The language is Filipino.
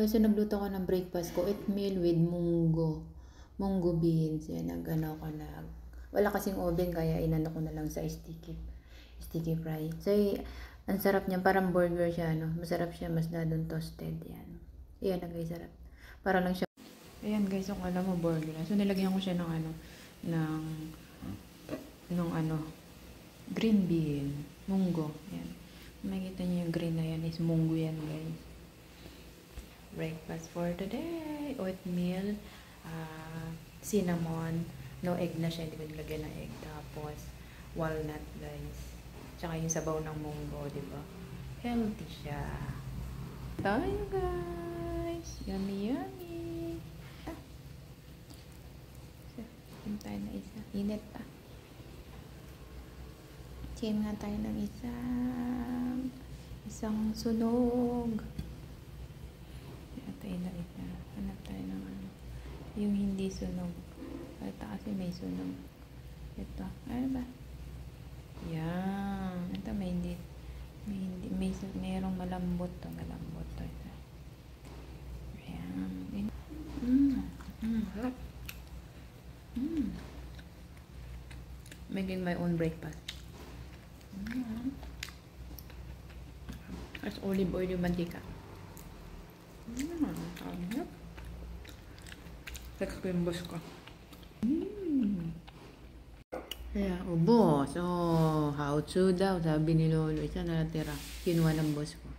guys, so nagluto ko ng breakfast ko. Oatmeal with munggo. Munggo beans. Yan, nagano ko na. Wala kasing oven, kaya inano ko na lang sa sticky fry. So, ang sarap niya. Parang burger siya, no? Masarap siya, mas dadong toasted. Yan. Yan ang guys, sarap. Para lang siya. Ayan guys, kung alam mo burger. So, nilagyan ko siya ng green bean. Munggo. Yan. Makikita niyo yung green na yan is munggo yan guys. Breakfast for today. Oatmeal, cinnamon, no egg na siya, hindi ko nilagyan ng egg. Tapos, walnut guys. Tsaka yung sabaw ng munggo, di ba? Healthy siya. Tayo guys. Yummy, yummy. Sim tayo na isa. Init pa. Sim nga tayo ng isang sunog. Tayo na isa. Hanap tayo ng yung hindi sunog. Ito kasi may sunog. Ito. Ano ba? Yan. Ito may hindi. Mayroong malambot to. Malambot to. Ito. Ayan. Harap. Making my own breakfast. As olive oil yung mantika. Sarap. Text ko yung boss ko. Kaya, boss. Oh, how to daw, sabi ni Lolo. Isa na natira. Kinuha ng boss ko.